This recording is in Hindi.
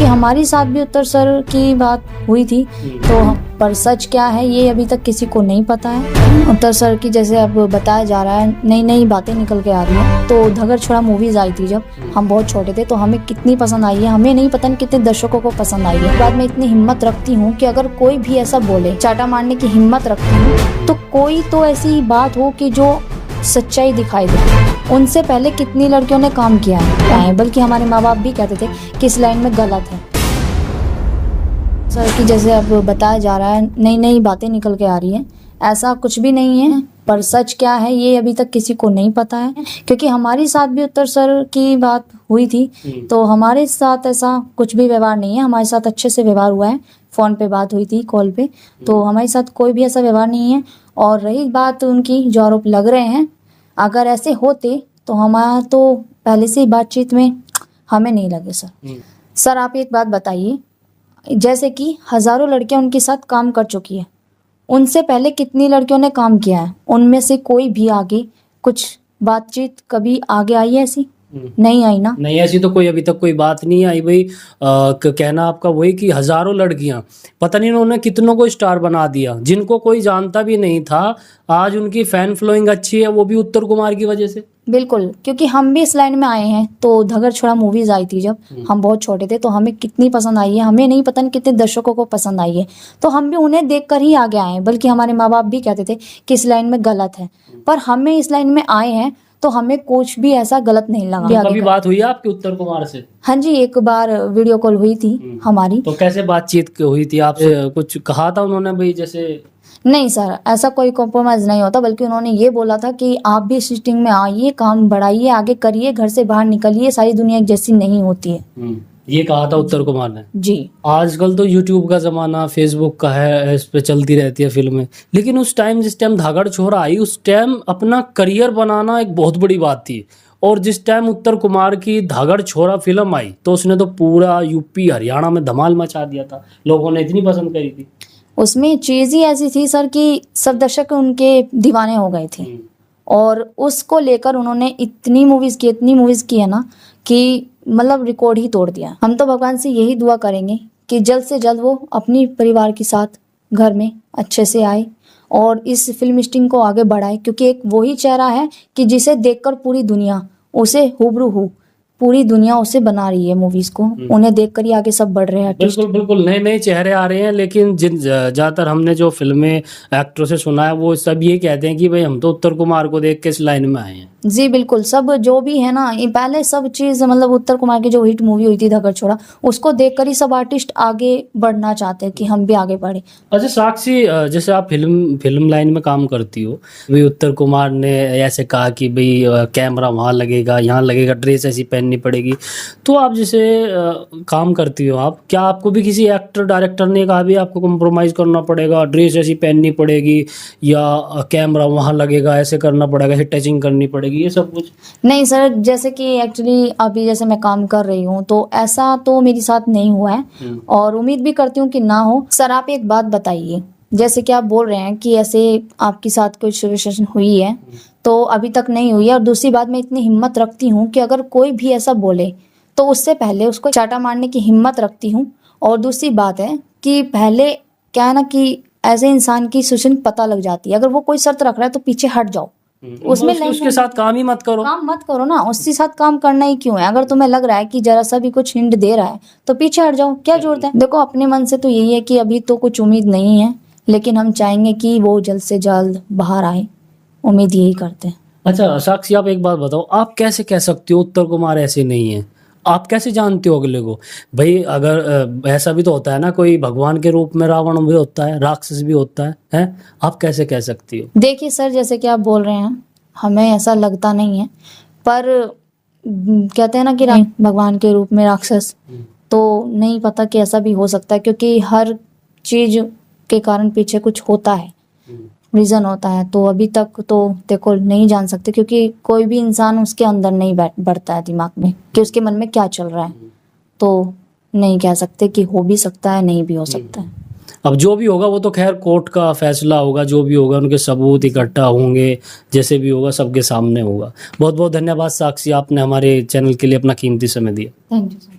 हमारे साथ भी उत्तर सर की बात हुई थी, तो पर सच क्या है ये अभी तक किसी को नहीं पता है। उत्तर सर की जैसे अब बताया जा रहा है, नई नई बातें निकल के आ रही हैं। तो धगड़ छोड़ा मूवीज आई थी जब हम बहुत छोटे थे, तो हमें कितनी पसंद आई है, हमें नहीं पता कितने दर्शकों को पसंद आई है। बाद में इतनी हिम्मत रखती हूँ कि अगर कोई भी ऐसा बोले, चाटा मारने की हिम्मत रखती हूँ, तो कोई तो ऐसी बात हो कि जो सच्चाई दिखाई दे। उनसे पहले कितनी लड़कियों ने काम किया है, बल्कि हमारे माँ बाप भी कहते थे कि इस लाइन में गलत है। सर की जैसे अब बताया जा रहा है, नई नई बातें निकल के आ रही हैं, ऐसा कुछ भी नहीं है। पर सच क्या है ये अभी तक किसी को नहीं पता है, क्योंकि हमारे साथ भी उत्तर सर की बात हुई थी, तो हमारे साथ ऐसा कुछ भी व्यवहार नहीं है। हमारे साथ अच्छे से व्यवहार हुआ है, फ़ोन पे बात हुई थी, कॉल पे, तो हमारे साथ कोई भी ऐसा व्यवहार नहीं है। और रही बात उनकी जो आरोप लग रहे हैं, अगर ऐसे होते तो हमारा तो पहले से ही बातचीत में हमें नहीं लगे। सर आप एक बात बताइए, जैसे कि हज़ारों लड़कियां उनके साथ काम कर चुकी है, उनसे पहले कितनी लड़कियों ने काम किया है, उनमें से कोई भी आगे कुछ बातचीत कभी आगे आई है? ऐसी नहीं आई ना। नहीं, ऐसी तो कोई अभी तक कोई बात नहीं आई भाई। कहना आपका वही कि हजारों लड़कियां, पता नहीं उन्होंने कितनों को स्टार बना दिया, जिनको कोई जानता भी नहीं था। आज उनकी फैन फॉलोइंग अच्छी है, वो भी उत्तर कुमार की वजह से। बिल्कुल, क्योंकि हम भी इस लाइन में आए हैं। तो धगड़ छोड़ा मूवीज आई थी जब हम बहुत छोटे थे, तो हमें कितनी पसंद आई है, हमें नहीं पता कितने दर्शकों को पसंद आई है। तो हम भी उन्हें देखकर ही आगे आए हैं, बल्कि हमारे माँ बाप भी कहते थे कि इस लाइन में गलत है, पर हमें इस लाइन में आए हैं तो हमें कुछ भी ऐसा गलत नहीं लगा। कभी बात हुई है आपकी उत्तर कुमार से? हाँ जी, एक बार वीडियो कॉल हुई थी हमारी। तो कैसे बातचीत हुई थी आपसे? कुछ कहा था उन्होंने भाई? जैसे नहीं सर, ऐसा कोई कॉम्प्रोमाइज नहीं होता, बल्कि उन्होंने ये बोला था कि आप भी सिटिंग में आइए, काम बढ़ाइए, आगे करिए, घर से बाहर निकलिए, सारी दुनिया एक जैसी नहीं होती है। ये कहा था उत्तर कुमार ने जी। आजकल तो यूट्यूब का जमाना, फेसबुक का है, इस पे चलती रहती है फिल्में, लेकिन उस टाइम जिस टाइम धागड़ छोड़ा आई, उस टाइम अपना करियर बनाना एक बहुत बड़ी बात थी। और जिस टाइम उत्तर कुमार की धागड़ छोड़ा फिल्म आई, तो उसने तो पूरा यूपी हरियाणा में धमाल मचा दिया था, लोगों ने इतनी पसंद करी थी। उसमें चीज ही ऐसी थी सर कि सब दर्शक उनके दीवाने हो गए थे, और उसको लेकर उन्होंने इतनी मूवीज की है ना कि मतलब रिकॉर्ड ही तोड़ दिया। हम तो भगवान से यही दुआ करेंगे कि जल्द से जल्द वो अपनी परिवार के साथ घर में अच्छे से आए और इस फिल्म स्टिंग को आगे बढ़ाए, क्योंकि एक वही चेहरा है कि जिसे देखकर पूरी दुनिया उसे हुबहू पूरी दुनिया उसे बना रही है मूवीज को। उन्हें देखकर ही आगे सब बढ़ रहे हैं। बिल्कुल बिल्कुल, नए नए चेहरे आ रहे हैं, लेकिन ज्यादातर हमने जो फिल्में एक्टरों से सुना है, वो सब ये कहते हैं कि भाई हम तो उत्तर कुमार को देख के इस लाइन में आए हैं। जी बिल्कुल, सब जो भी है ना, ये पहले सब चीज मतलब उत्तर कुमार की जो हिट मूवी हुई थी धगड़ छोड़ा, उसको देखकर ही सब आर्टिस्ट आगे बढ़ना चाहते हैं कि हम भी आगे बढ़े। अच्छा साक्षी, जैसे आप फिल्म लाइन में काम करती हो, भाई उत्तर कुमार ने ऐसे कहा कि भाई कैमरा वहाँ लगेगा, यहाँ लगेगा, ड्रेस ऐसी पहननी पड़ेगी, तो आप जैसे काम करती हो, आप क्या आपको भी किसी एक्टर डायरेक्टर ने कहा भी आपको कॉम्प्रोमाइज करना पड़ेगा, ड्रेस ऐसी पहननी पड़ेगी, या कैमरा वहाँ लगेगा, ऐसे करना पड़ेगा, हिट टचिंग करनी पड़ेगी, ये सब कुछ? नहीं सर, जैसे कि एक्चुअली अभी जैसे मैं काम कर रही हूँ, तो ऐसा तो मेरे साथ नहीं हुआ है और उम्मीद भी करती हूँ कि ना हो। सर आप एक बात बताइए, जैसे कि आप बोल रहे हैं कि ऐसे आपके साथ कोई सिचुएशन हुई है, तो अभी तक नहीं हुई है। और दूसरी बात, मैं इतनी हिम्मत रखती हूँ कि अगर कोई भी ऐसा बोले तो उससे पहले उसको चाटा मारने की हिम्मत रखती हूँ। और दूसरी बात है कि पहले क्या है ना कि ऐसे इंसान की सिचुएशन पता लग जाती है। अगर वो कोई शर्त रख रहा है तो पीछे हट जाओ, उसमें उसके साथ काम ही मत करो, काम मत करो ना, उसके साथ काम करना ही क्यों है? अगर तुम्हें लग रहा है कि जरा सा भी कुछ हिंट दे रहा है तो पीछे हट जाओ, क्या जरूरत है? देखो अपने मन से तो यही है कि अभी तो कुछ उम्मीद नहीं है, लेकिन हम चाहेंगे कि वो जल्द से जल्द बाहर आए, उम्मीद यही करते हैं। अच्छा साक्षी, आप एक बात बताओ, आप कैसे कह सकते हो उत्तर कुमार ऐसे नहीं है? आप कैसे जानते हो अगले को? भाई अगर ऐसा भी तो होता है ना, कोई भगवान के रूप में रावण भी होता है, राक्षस भी होता है, हैं? आप कैसे कह सकती हो? देखिए सर, जैसे कि आप बोल रहे हैं, हमें ऐसा लगता नहीं है, पर कहते हैं ना कि भगवान के रूप में राक्षस, तो नहीं पता कि ऐसा भी हो सकता है, क्योंकि हर चीज के कारण पीछे कुछ होता है, रीजन होता है। तो अभी तक तो देखो नहीं जान सकते, क्योंकि कोई भी इंसान उसके अंदर नहीं बढ़ता है दिमाग में कि उसके मन में क्या चल रहा है, तो नहीं कह सकते कि हो भी सकता है, नहीं भी हो सकता है। अब जो भी होगा वो तो खैर कोर्ट का फैसला होगा, जो भी होगा उनके सबूत इकट्ठा होंगे, जैसे भी होगा सबके सामने होगा। बहुत बहुत धन्यवाद साक्षी, आपने हमारे चैनल के लिए अपना कीमती समय दिया। Thank you.